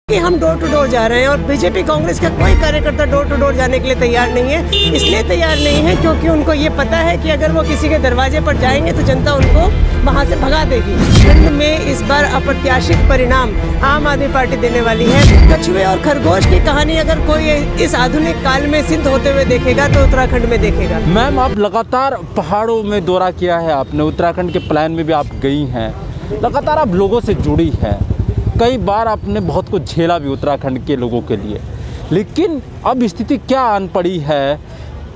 कि हम door to door जा रहे हैं और बीजेपी कांग्रेस का कोई कार्यकर्ता डोर टू डोर जाने के लिए तैयार नहीं है। इसलिए तैयार नहीं है क्योंकि उनको ये पता है कि अगर वो किसी के दरवाजे पर जाएंगे तो जनता उनको वहां से भगा देगी। खंड में इस बार अप्रत्याशित परिणाम आम आदमी पार्टी देने वाली है। कछुए और खरगोश की कहानी अगर कोई इस आधुनिक काल में सिद्ध होते हुए देखेगा तो उत्तराखंड में देखेगा। मैम, आप लगातार पहाड़ों में दौरा किया है आपने, उत्तराखंड के प्लान में भी आप गई हैं, लगातार आप लोगों से जुड़ी हैं, कई बार आपने बहुत कुछ झेला भी उत्तराखंड के लोगों के लिए, लेकिन अब स्थिति क्या आन पड़ी है,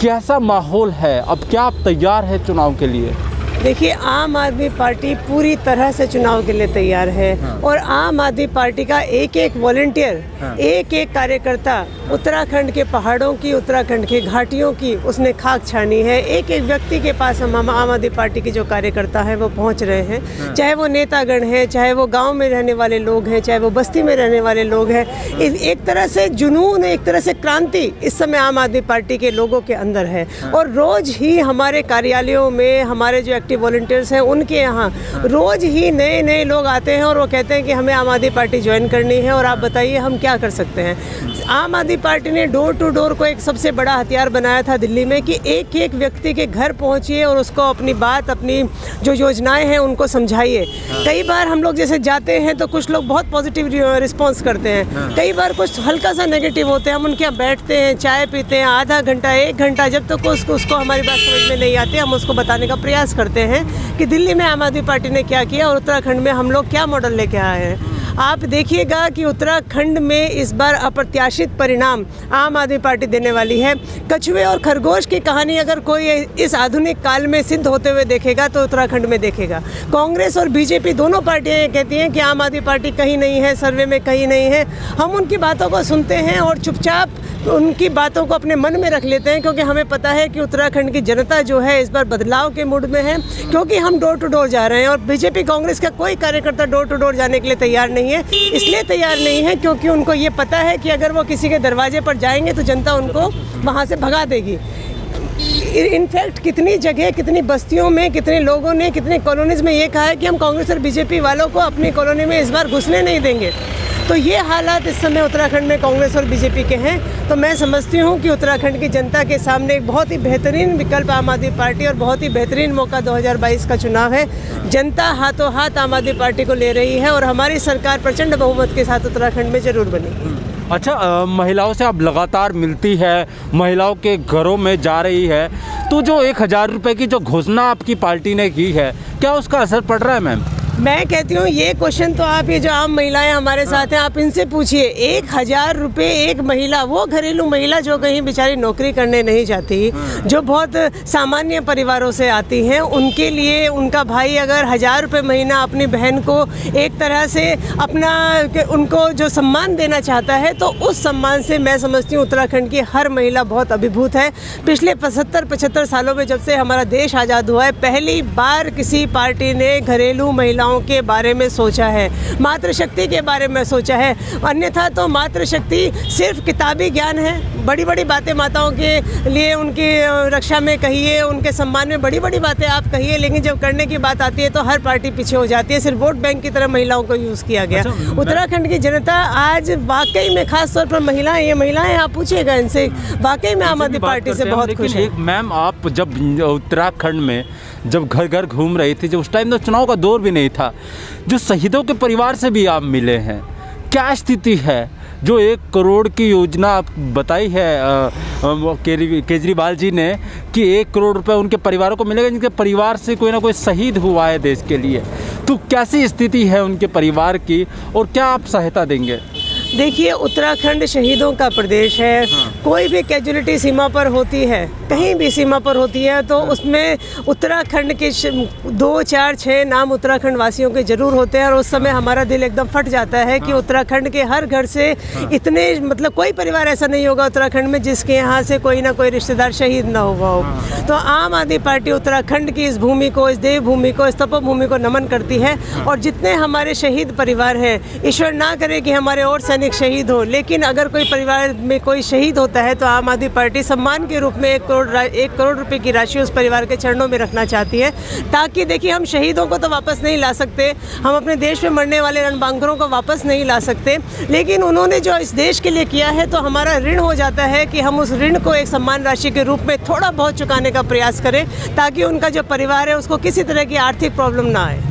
कैसा माहौल है, अब क्या आप तैयार है चुनाव के लिए? देखिए, आम आदमी पार्टी पूरी तरह से चुनाव के लिए तैयार है। हाँ। और आम आदमी पार्टी का एक एक वॉलंटियर, हाँ। एक एक कार्यकर्ता उत्तराखंड के पहाड़ों की, उत्तराखंड के घाटियों की उसने खाक छानी है। एक एक व्यक्ति के पास हम आम आदमी पार्टी के जो कार्यकर्ता हैं वो पहुंच रहे हैं। हाँ। चाहे वो नेतागण हैं, चाहे वो गांव में रहने वाले लोग हैं, चाहे वो बस्ती में रहने वाले लोग हैं। एक तरह से जुनून, एक तरह से क्रांति इस समय आम आदमी पार्टी के लोगों के अंदर है। हाँ। और रोज ही हमारे कार्यालयों में हमारे जो वॉलंटियर्स हैं उनके यहाँ रोज ही नए नए लोग आते हैं और वो कहते हैं कि हमें आम आदमी पार्टी ज्वाइन करनी है और आप बताइए हम क्या कर सकते हैं। आम आदमी पार्टी ने डोर टू डोर को एक सबसे बड़ा हथियार बनाया था दिल्ली में कि एक एक व्यक्ति के घर पहुंचिए और उसको अपनी बात, अपनी जो योजनाएं हैं उनको समझाइए। कई बार हम लोग जैसे जाते हैं तो कुछ लोग बहुत पॉजिटिव रिस्पॉन्स करते हैं, कई बार कुछ हल्का सा नेगेटिव होते हैं। हम उनके यहाँ बैठते हैं, चाय पीते हैं, आधा घंटा, एक घंटा, जब तक उसको हमारी बात समझ में नहीं आती हम उसको बताने का प्रयास करते हैं कि दिल्ली में आम आदमी पार्टी ने क्या किया और उत्तराखंड में हम लोग क्या मॉडल लेके आए हैं। आप देखिएगा कि उत्तराखंड में इस बार अप्रत्याशित परिणाम आम आदमी पार्टी देने वाली है। कछुए और खरगोश की कहानी अगर कोई इस आधुनिक काल में सिद्ध होते हुए देखेगा तो उत्तराखंड में देखेगा। कांग्रेस और बीजेपी दोनों पार्टियां ये कहती हैं कि आम आदमी पार्टी कहीं नहीं है, सर्वे में कहीं नहीं है। हम उनकी बातों को सुनते हैं और चुपचाप उनकी बातों को अपने मन में रख लेते हैं क्योंकि हमें पता है कि उत्तराखंड की जनता जो है इस बार बदलाव के मूड में है, क्योंकि हम डोर टू डोर जा रहे हैं और बीजेपी कांग्रेस का कोई कार्यकर्ता डोर टू डोर जाने के लिए तैयार नहीं है। इसलिए तैयार नहीं है क्योंकि उनको ये पता है कि अगर वो किसी के दरवाजे पर जाएंगे तो जनता उनको वहाँ से भगा देगी। इनफैक्ट कितनी जगह, कितनी बस्तियों में, कितने लोगों ने, कितने कॉलोनीज में ये कहा है कि हम कांग्रेस और बीजेपी वालों को अपनी कॉलोनी में इस बार घुसने नहीं देंगे। तो ये हालात इस समय उत्तराखंड में कांग्रेस और बीजेपी के हैं। तो मैं समझती हूँ कि उत्तराखंड की जनता के सामने एक बहुत ही बेहतरीन विकल्प आम आदमी पार्टी और बहुत ही बेहतरीन मौका 2022 का चुनाव है। जनता हाथों हाथ आम आदमी पार्टी को ले रही है और हमारी सरकार प्रचंड बहुमत के साथ उत्तराखंड में जरूर बनेगी। अच्छा, महिलाओं से आप लगातार मिलती है, महिलाओं के घरों में जा रही है, तो जो 1000 रुपये की जो घोषणा आपकी पार्टी ने की है, क्या उसका असर पड़ रहा है मैम? मैं कहती हूँ ये क्वेश्चन तो आप, ये जो आम महिलाएं हमारे साथ हैं, आप इनसे पूछिए। 1000 रुपये एक महिला, वो घरेलू महिला जो कहीं बेचारी नौकरी करने नहीं जाती, जो बहुत सामान्य परिवारों से आती हैं, उनके लिए उनका भाई अगर 1000 रुपये महीना अपनी बहन को एक तरह से अपना, उनको जो सम्मान देना चाहता है, तो उस सम्मान से मैं समझती हूँ उत्तराखंड की हर महिला बहुत अभिभूत है। पिछले 75 सालों में जब से हमारा देश आज़ाद हुआ है, पहली बार किसी पार्टी ने घरेलू महिला के बारे में सोचा है, मातृशक्ति के बारे में सोचा है। अन्यथा तो मातृशक्ति सिर्फ किताबी ज्ञान है। बड़ी बड़ी बातें माताओं के लिए, उनकी रक्षा में कहिए, उनके सम्मान में बड़ी बड़ी बातें आप कहिए, लेकिन जब करने की बात आती है तो हर पार्टी पीछे हो जाती है। सिर्फ वोट बैंक की तरह महिलाओं को यूज़ किया गया। उत्तराखंड की जनता आज वाकई में, खास तौर पर महिलाएं, ये महिलाएं आप पूछिएगा इनसे, वाकई में आम आदमी पार्टी से बहुत खुश है। मैम, आप जब उत्तराखंड में जब घर घर घूम रही थी, जब उस टाइम तो चुनाव का दौर भी नहीं था, जो शहीदों के परिवार से भी आप मिले हैं, क्या स्थिति है? जो 1 करोड़ की योजना आप बताई है केजरीवाल जी ने कि 1 करोड़ रुपए उनके परिवारों को मिलेगा जिनके परिवार से कोई ना कोई शहीद हुआ है देश के लिए, तो कैसी स्थिति है उनके परिवार की और क्या आप सहायता देंगे? देखिए, उत्तराखंड शहीदों का प्रदेश है। कोई भी कैजुअलिटी सीमा पर होती है, कहीं भी सीमा पर होती है, तो उसमें उत्तराखंड के 2, 4, 6 नाम उत्तराखंड वासियों के जरूर होते हैं और उस समय हमारा दिल एकदम फट जाता है कि उत्तराखंड के हर घर से इतने, मतलब कोई परिवार ऐसा नहीं होगा उत्तराखंड में जिसके यहाँ से कोई ना कोई रिश्तेदार शहीद ना हुआ हो। तो आम आदमी पार्टी उत्तराखंड की इस भूमि को, इस देवभूमि को, इस तपोभूमि को नमन करती है और जितने हमारे शहीद परिवार हैं, ईश्वर ना करे कि हमारे और सैनिक शहीद हो, लेकिन अगर कोई परिवार में कोई शहीद होता है तो आम आदमी पार्टी सम्मान के रूप में 1 करोड़ रुपए की राशि उस परिवार के चरणों में रखना चाहती है, ताकि देखिए हम शहीदों को तो वापस नहीं ला सकते, हम अपने देश में मरने वाले रणबांकुरों को वापस नहीं ला सकते, लेकिन उन्होंने जो इस देश के लिए किया है तो हमारा ऋण हो जाता है कि हम उस ऋण को एक सम्मान राशि के रूप में थोड़ा बहुत चुकाने का प्रयास करें, ताकि उनका जो परिवार है उसको किसी तरह की आर्थिक प्रॉब्लम ना आए।